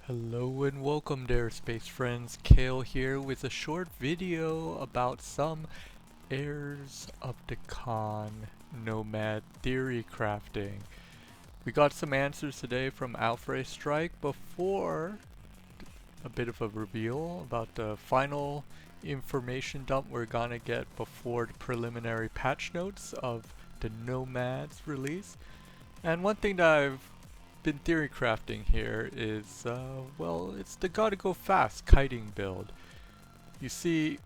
Hello and welcome there, space friends. Kale here with a short video about some heirs of the Khan nomad theory crafting. We got some answers today from Alfred Strike before a bit of a reveal about the final information dump we're gonna get before the preliminary patch notes of the Nomads release. And one thing that I've been theory crafting here is, well, it's the gotta go fast kiting build. You see,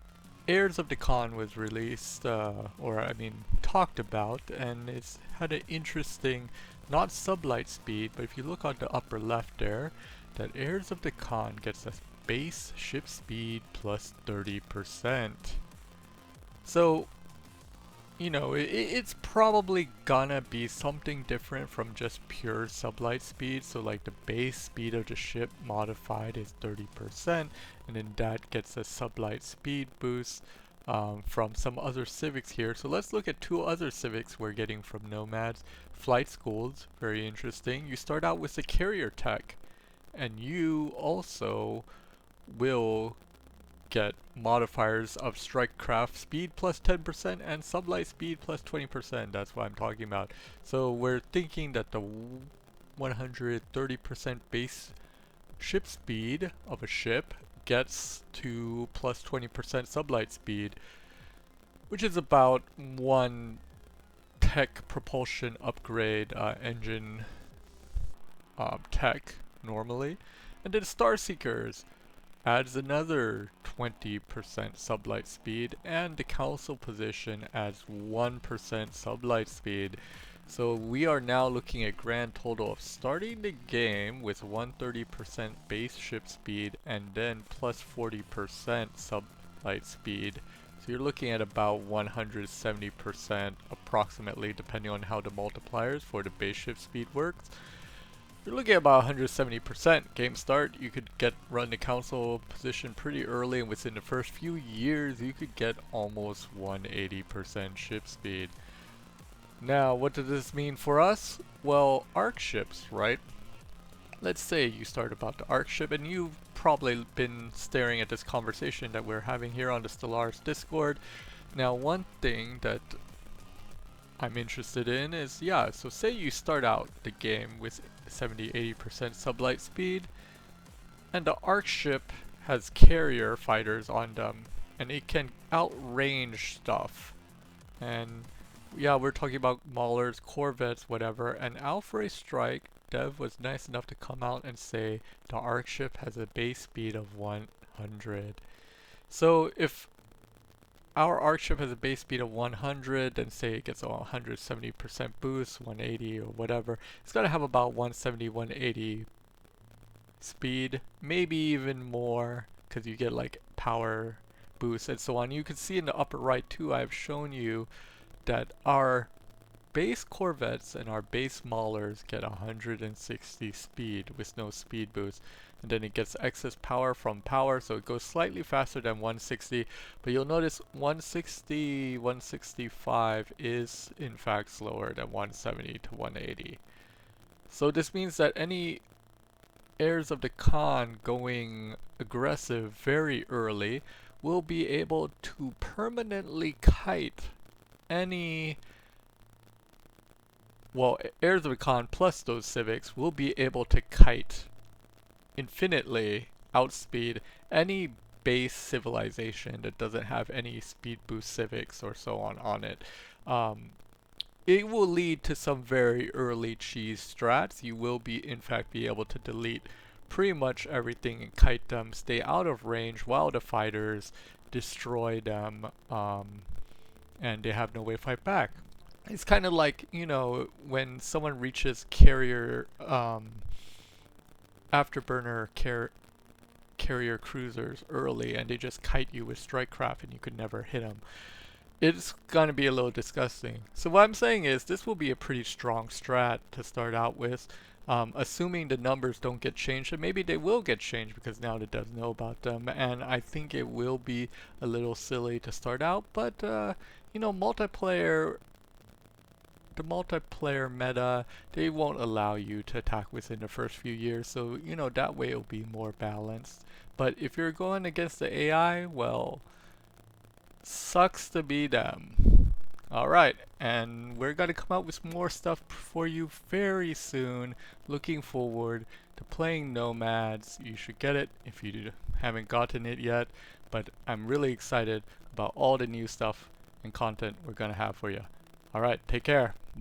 Heirs of the Khan was released, talked about, and it's had an interesting, not sublight speed, but if you look on the upper left there, that Heirs of the Khan gets a base ship speed plus 30%. So, it's probably gonna be something different from just pure sublight speed. So like the base speed of the ship modified is 30%, and then that gets a sublight speed boost from some other civics here. So let's look at two other civics we're getting from Nomads. Flight schools, very interesting. You start out with the carrier tech, and you also will get modifiers of strike craft speed plus 10% and sublight speed plus 20%. That's what I'm talking about. So we're thinking that the 130% base ship speed of a ship gets to plus 20% sublight speed, which is about one tech propulsion upgrade engine tech normally. And then Star Seekers adds another 20% sublight speed, and the council position adds 1% sublight speed. So we are now looking at grand total of starting the game with 130% base ship speed and then plus 40% sublight speed. So you're looking at about 170% approximately, depending on how the multipliers for the base ship speed works. You're looking at about 170% game start. You could run the council position pretty early, and within the first few years you could get almost 180% ship speed. Now, what does this mean for us? Well, arc ships, right? Let's say you start about the arc ship, and you've probably been staring at this conversation that we're having here on the Stellaris Discord. Now, one thing that I'm interested in is, so say you start out the game with 70-80% sublight speed, and the arc ship has carrier fighters on them, and it can outrange stuff. And we're talking about maulers, corvettes, whatever, and Alfred Strike Dev was nice enough to come out and say the arc ship has a base speed of 100. So if our arc ship has a base speed of 100, then say it gets a 170% boost, 180 or whatever. It's got to have about 170, 180 speed, maybe even more, because you get like power boost and so on. You can see in the upper right too, I've shown you that our base corvettes and our base maulers get 160 speed with no speed boost, and then it gets excess power from power, so it goes slightly faster than 160, but you'll notice 160, 165 is in fact slower than 170 to 180. So this means that any heirs of the Khan going aggressive very early will be able to permanently kite any heirs of the Khan plus those civics will be able to kite infinitely, outspeed any base civilization that doesn't have any speed boost civics or so on it. It will lead to some very early cheese strats. You will in fact be able to delete pretty much everything and kite them, stay out of range while the fighters destroy them, and they have no way to fight back. It's kind of like, when someone reaches carrier, afterburner carrier cruisers early and they just kite you with strike craft and you could never hit them. It's gonna be a little disgusting. So what I'm saying is this will be a pretty strong strat to start out with, assuming the numbers don't get changed, and maybe they will get changed because now it does know about them, and I think it will be a little silly to start out, but multiplayer the multiplayer meta, they won't allow you to attack within the first few years, so you know that way it'll be more balanced. But if you're going against the AI, well, sucks to be them. Alright, and we're gonna come out with more stuff for you very soon. Looking forward to playing Nomads. You should get it if you haven't gotten it yet, but I'm really excited about all the new stuff and content we're gonna have for you. Alright, take care.